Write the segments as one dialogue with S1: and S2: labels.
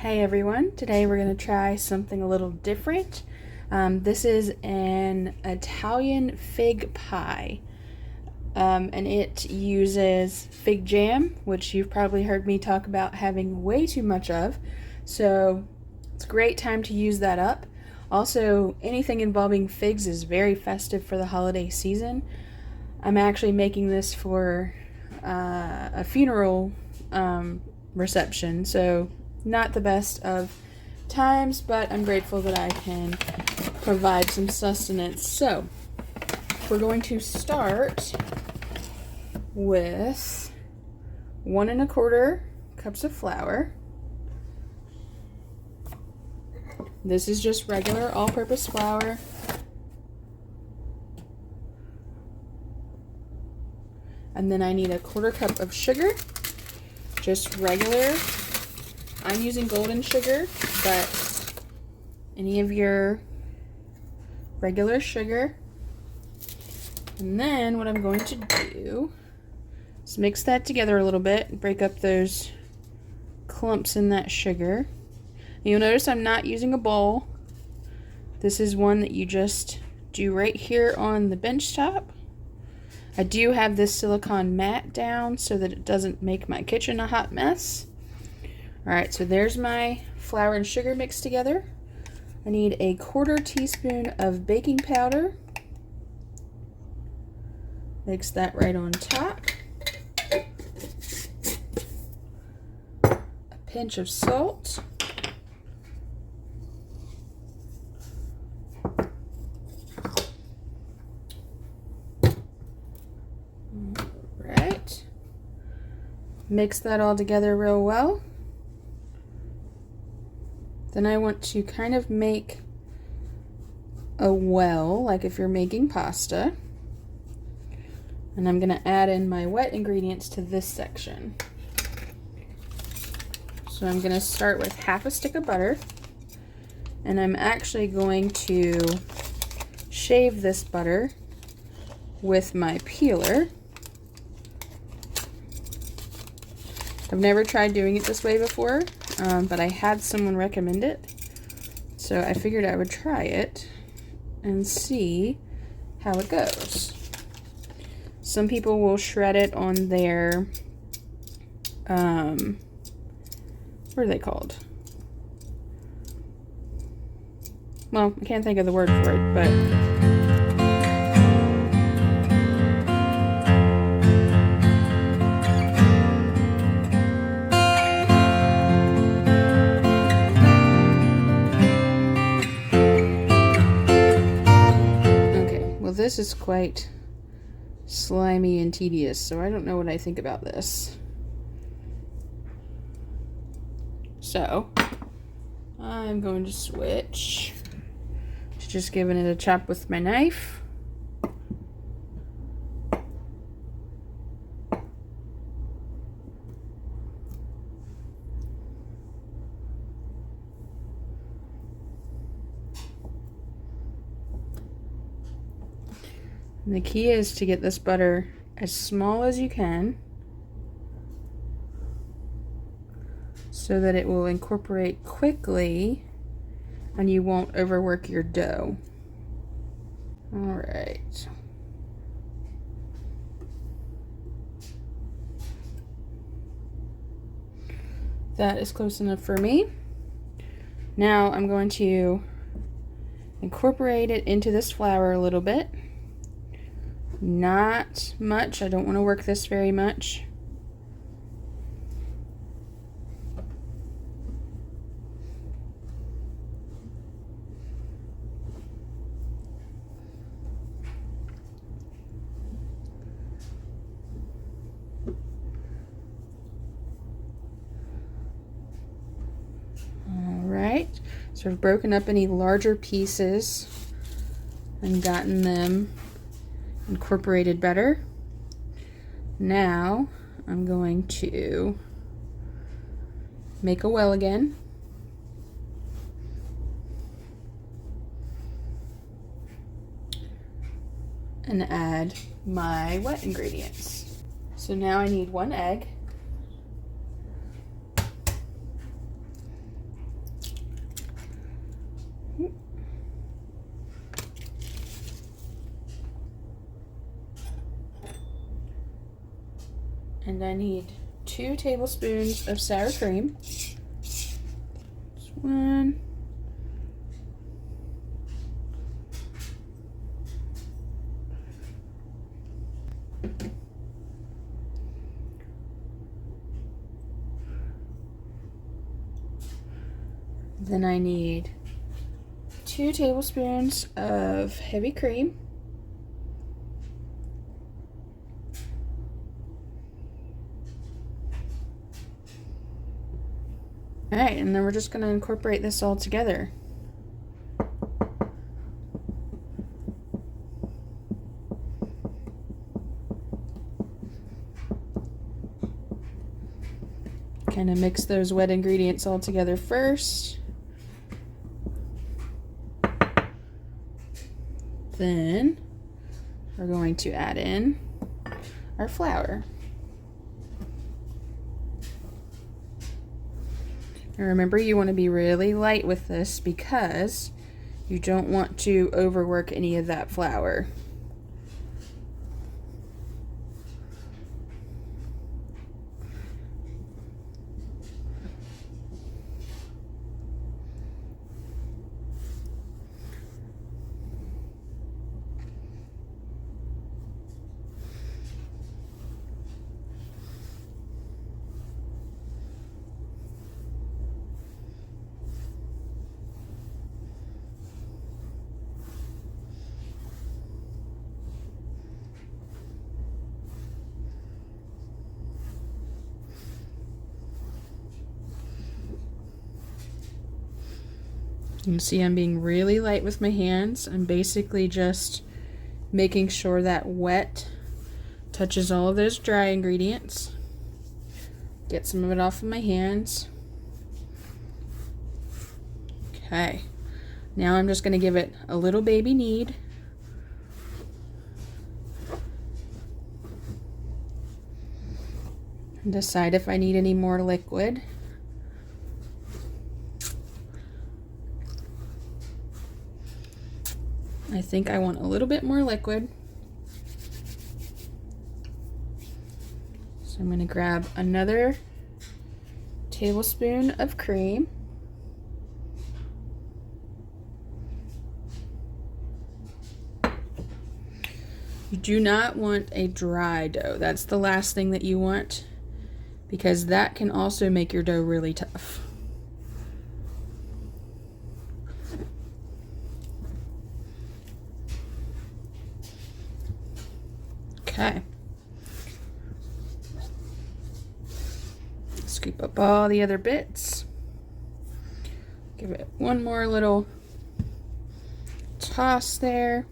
S1: Hey everyone, today we're going to try something a little different. This is an Italian fig pie, and it uses fig jam, which you've probably heard me talk about having way too much of, so it's a great time to use that up. Also, anything involving figs is very festive for the holiday season. I'm actually making this for a funeral reception, so not the best of times, but I'm grateful that I can provide some sustenance. So we're going to start with 1 1/4 cups of flour. This is just regular all-purpose flour. And then I need a 1/4 cup of sugar, just regular. I'm using golden sugar, but any of your regular sugar. And then what I'm going to do is mix that together a little bit and break up those clumps in that sugar. You'll notice I'm not using a bowl. This is one that you just do right here on the bench top. I do have this silicone mat down so that it doesn't make my kitchen a hot mess. Alright, so there's my flour and sugar mixed together. I need a 1/4 teaspoon of baking powder. Mix that right on top. A pinch of salt. Alright. Mix that all together real well. Then I want to kind of make a well, like if you're making pasta. And I'm going to add in my wet ingredients to this section. So I'm going to start with 1/2 stick of butter. And I'm actually going to shave this butter with my peeler. I've never tried doing it this way before. But I had someone recommend it, so I figured I would try it and see how it goes. Some people will shred it on their, what are they called? Well, I can't think of the word for it, but this is quite slimy and tedious, so I don't know what I think about this. So, I'm going to switch to just giving it a chop with my knife. And the key is to get this butter as small as you can so that it will incorporate quickly and you won't overwork your dough. Alright. That is close enough for me. Now I'm going to incorporate it into this flour a little bit. Not much. I don't want to work this very much. Alright, so I've broken up any larger pieces and gotten them incorporated better. Now I'm going to make a well again. And add my wet ingredients. So now I need 1 egg. And I need 2 tablespoons of sour cream. Just 1. Then I need 2 tablespoons of heavy cream. All right, and then we're just going to incorporate this all together. Kind of mix those wet ingredients all together first. Then we're going to add in our flour. And remember, you want to be really light with this because you don't want to overwork any of that flour. You can see I'm being really light with my hands. I'm basically just making sure that wet touches all of those dry ingredients. Get some of it off of my hands. Okay, now I'm just going to give it a little baby knead. And decide if I need any more liquid. I think I want a little bit more liquid. So I'm going to grab another tablespoon of cream. You do not want a dry dough. That's the last thing that you want, because that can also make your dough really tough. Okay. Scoop up all the other bits. Give it one more little toss there.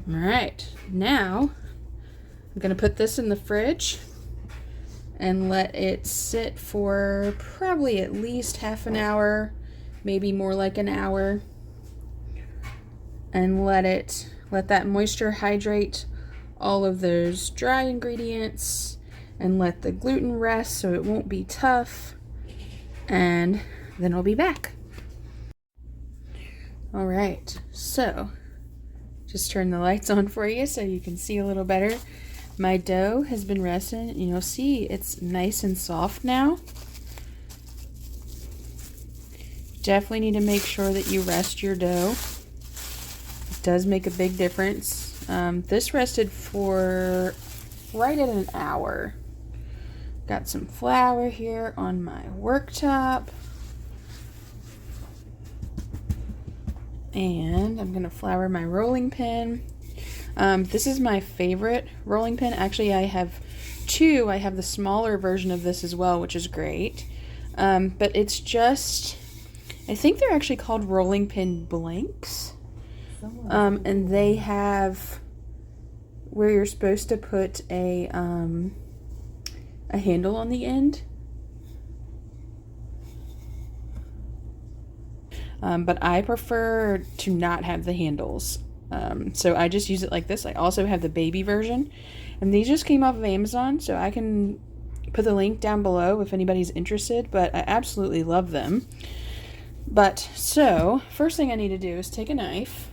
S1: All right, now I'm gonna put this in the fridge and let it sit for probably at least half an hour, maybe more like an hour, and let that moisture hydrate all of those dry ingredients and let the gluten rest so it won't be tough, and then I'll be back. All right, so just turn the lights on for you so you can see a little better. My dough has been resting, and you'll see it's nice and soft now. Definitely need to make sure that you rest your dough. It does make a big difference. This rested for right at an hour. Got some flour here on my worktop. And I'm gonna flour my rolling pin. This is my favorite rolling pin. Actually, I have 2. I have the smaller version of this as well, which is great. But it's just, I think they're actually called rolling pin blanks. And they have where you're supposed to put a handle on the end. But I prefer to not have the handles. So I just use it like this. I also have the baby version, and these just came off of Amazon, so I can put the link down below if anybody's interested, but I absolutely love them. But so first thing I need to do is take a knife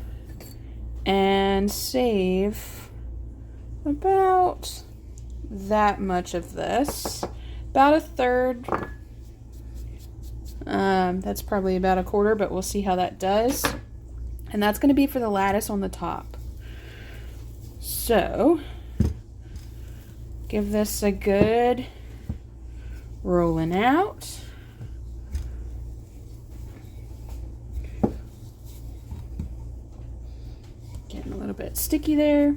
S1: and save about that much of this. About a third. That's probably about a quarter, but we'll see how that does. And that's going to be for the lattice on the top. So, give this a good rolling out. Getting a little bit sticky there.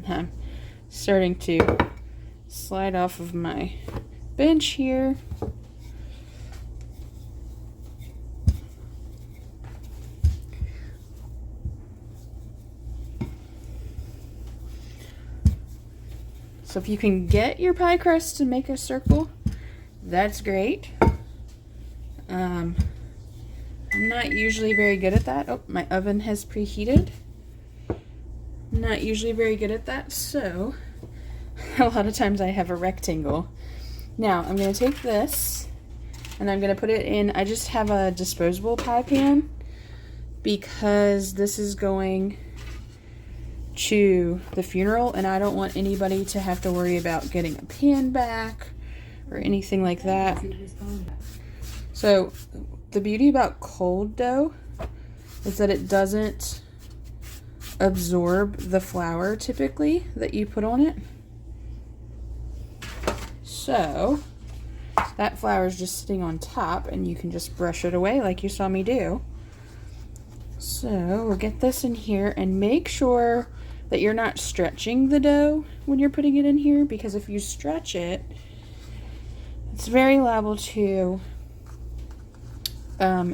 S1: I'm starting to slide off of my bench here. So if you can get your pie crust to make a circle, that's great. I'm not usually very good at that. Oh, my oven has preheated. Not usually very good at that, so a lot of times I have a rectangle. Now I'm going to take this and I'm going to put it in. I just have a disposable pie pan because this is going to the funeral and I don't want anybody to have to worry about getting a pan back or anything like that. So the beauty about cold dough is that it doesn't absorb the flour typically that you put on it. So that flour is just sitting on top and you can just brush it away like you saw me do. So we'll get this in here and make sure that you're not stretching the dough when you're putting it in here, because if you stretch it, it's very liable to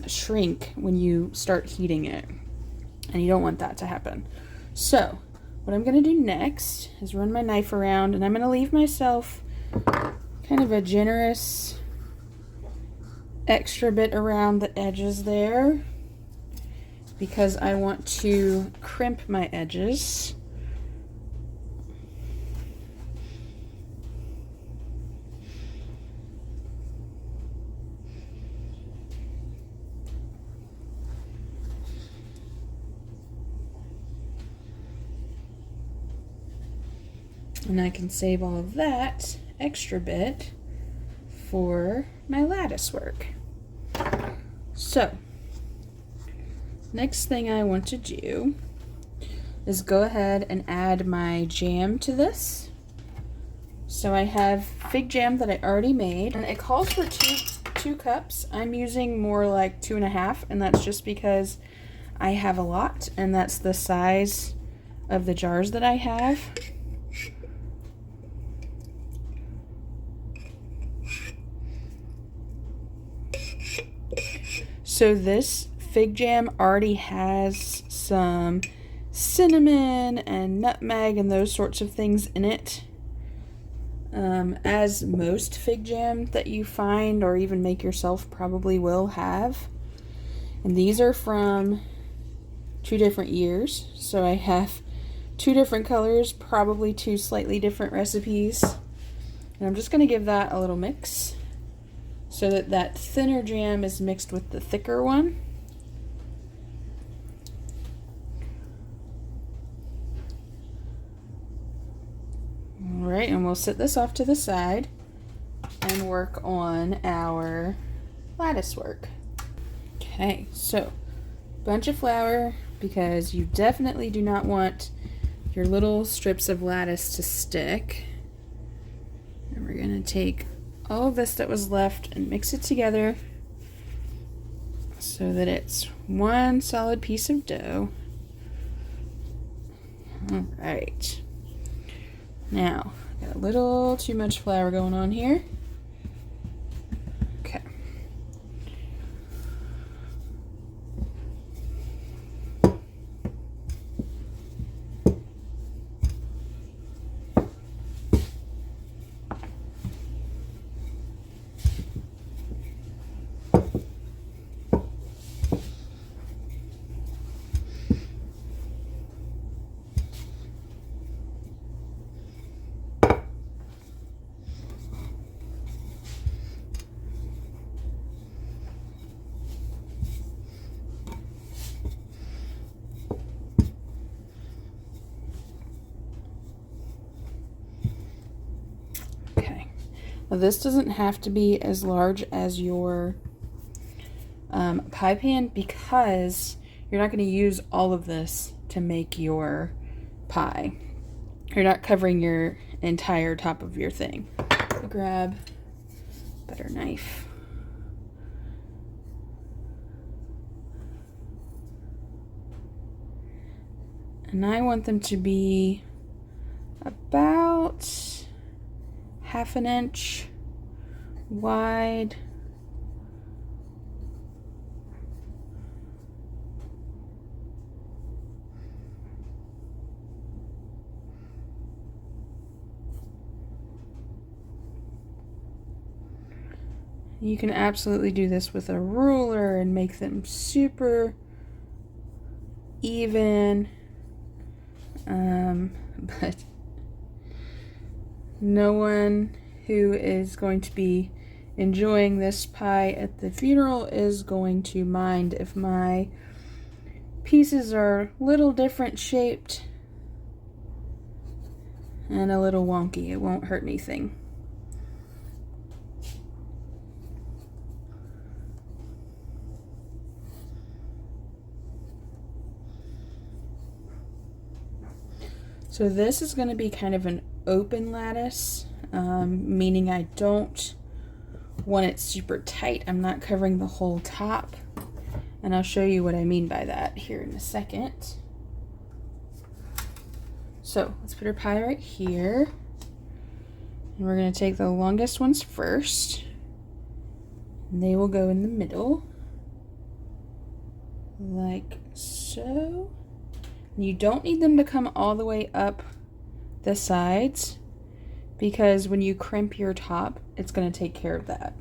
S1: shrink when you start heating it. And you don't want that to happen. So, what I'm going to do next is run my knife around, and I'm going to leave myself kind of a generous extra bit around the edges there because I want to crimp my edges. And I can save all of that extra bit for my lattice work. So, next thing I want to do is go ahead and add my jam to this. So I have fig jam that I already made, and it calls for two cups. I'm using more like 2.5, and that's just because I have a lot, and that's the size of the jars that I have. So this fig jam already has some cinnamon and nutmeg and those sorts of things in it, as most fig jam that you find or even make yourself probably will have. And these are from 2 different years, so I have 2 different colors, probably 2 slightly different recipes. And I'm just going to give that a little mix so that that thinner jam is mixed with the thicker one. Alright, and we'll set this off to the side and work on our lattice work. Okay, so bunch of flour, because you definitely do not want your little strips of lattice to stick. And we're going to take all of this that was left and mix it together so that it's one solid piece of dough. All right. Now, got a little too much flour going on here. Okay. Now this doesn't have to be as large as your pie pan because you're not going to use all of this to make your pie. You're not covering your entire top of your thing. Grab a better knife. And I want them to be about 1/2 inch wide. You can absolutely do this with a ruler and make them super even, but no one who is going to be enjoying this pie at the funeral is going to mind if my pieces are a little different shaped and a little wonky. It won't hurt anything. So this is going to be kind of an open lattice, meaning I don't want it super tight. I'm not covering the whole top, and I'll show you what I mean by that here in a second. So let's put our pie right here, and we're going to take the longest ones first, and they will go in the middle, like so. You don't need them to come all the way up the sides because when you crimp your top, it's going to take care of that.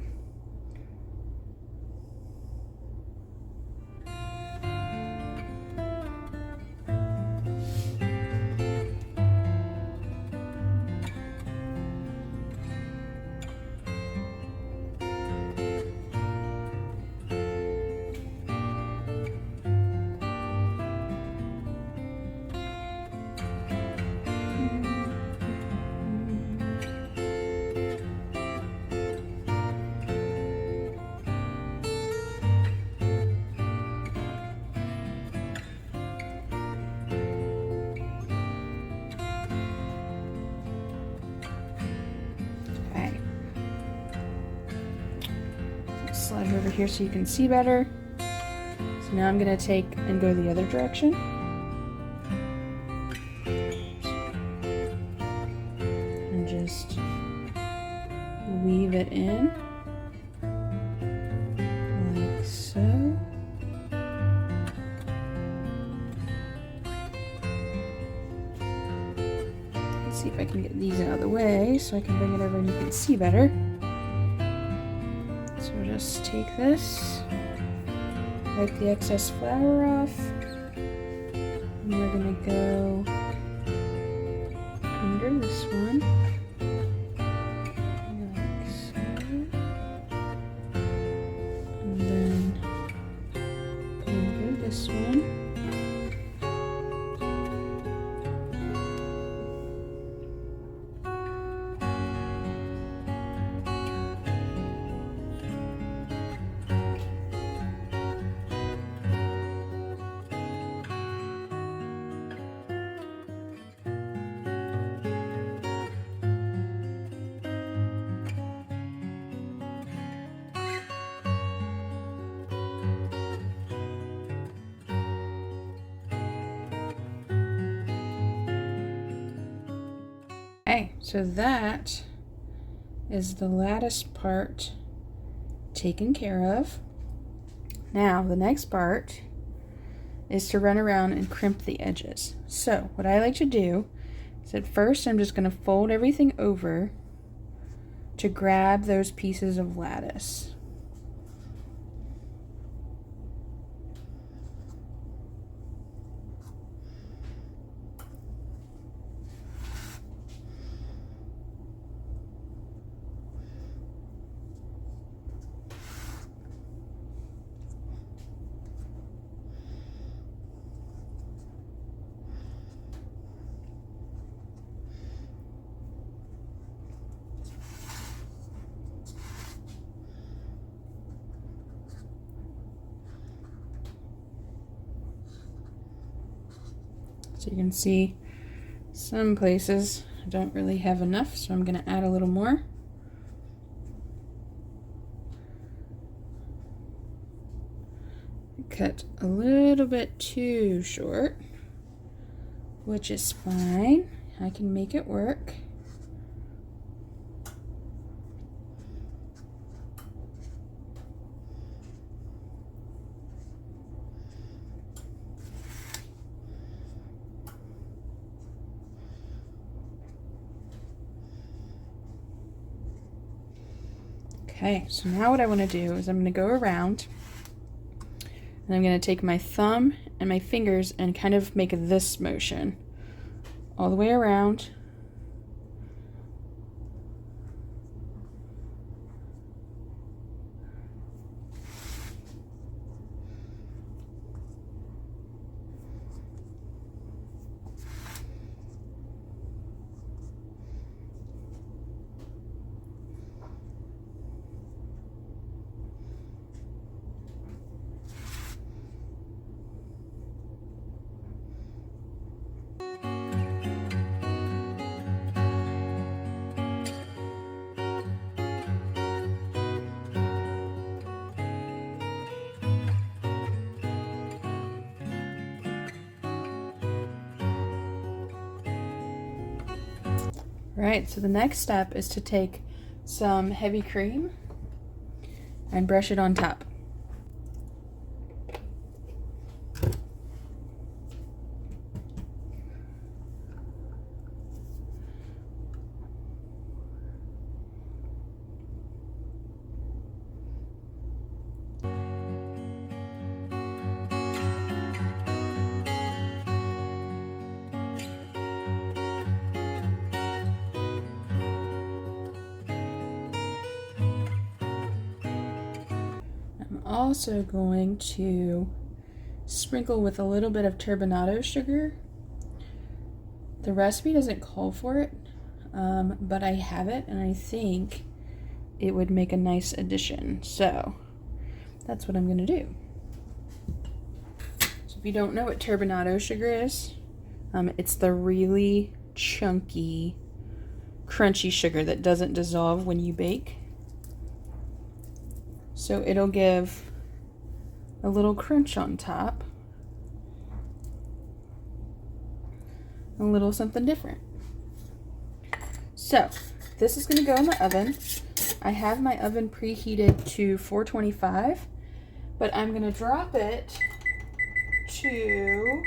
S1: Slide her over here so you can see better. So now I'm going to take and go the other direction. And just weave it in. Like so. Let's see if I can get these out of the way so I can bring it over and you can see better. So we'll just take this, wipe the excess flour off, and we're going to go under this one, like so, and then under this one. Okay, so that is the lattice part taken care of. Now, the next part is to run around and crimp the edges. So, what I like to do is at first I'm just going to fold everything over to grab those pieces of lattice. So you can see some places I don't really have enough, so I'm going to add a little more. Cut a little bit too short, which is fine. I can make it work. Okay, so now what I want to do is I'm going to go around and I'm going to take my thumb and my fingers and kind of make this motion all the way around. Right, so the next step is to take some heavy cream and brush it on top. I'm also going to sprinkle with a little bit of turbinado sugar. The recipe doesn't call for it, but I have it and I think it would make a nice addition. So that's what I'm going to do. So if you don't know what turbinado sugar is, it's the really chunky, crunchy sugar that doesn't dissolve when you bake. So it'll give a little crunch on top, a little something different. So this is going to go in the oven. I have my oven preheated to 425, but I'm going to drop it to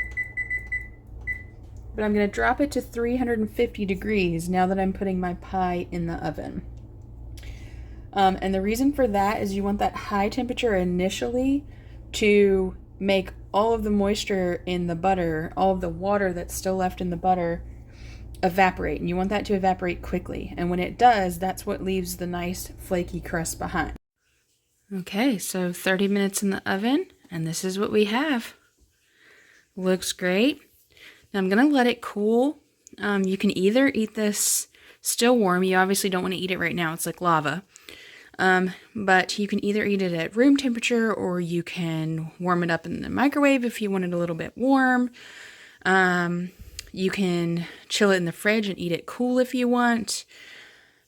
S1: 350 degrees now that I'm putting my pie in the oven. And the reason for that is you want that high temperature initially to make all of the moisture in the butter, all of the water that's still left in the butter, evaporate. And you want that to evaporate quickly. And when it does, that's what leaves the nice flaky crust behind. Okay, so 30 minutes in the oven, and this is what we have. Looks great. Now I'm going to let it cool. You can either eat this still warm. You obviously don't want to eat it right now. It's like lava. But you can either eat it at room temperature or you can warm it up in the microwave if you want it a little bit warm. You can chill it in the fridge and eat it cool if you want.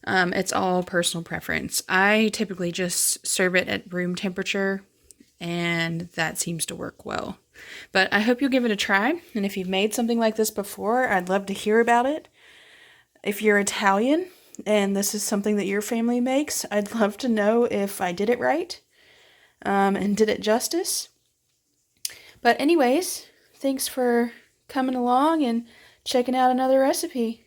S1: It's all personal preference. I typically just serve it at room temperature and that seems to work well. But I hope you'll give it a try. And if you've made something like this before, I'd love to hear about it. If you're Italian and this is something that your family makes, I'd love to know if I did it right and did it justice. But anyways, thanks for coming along and checking out another recipe.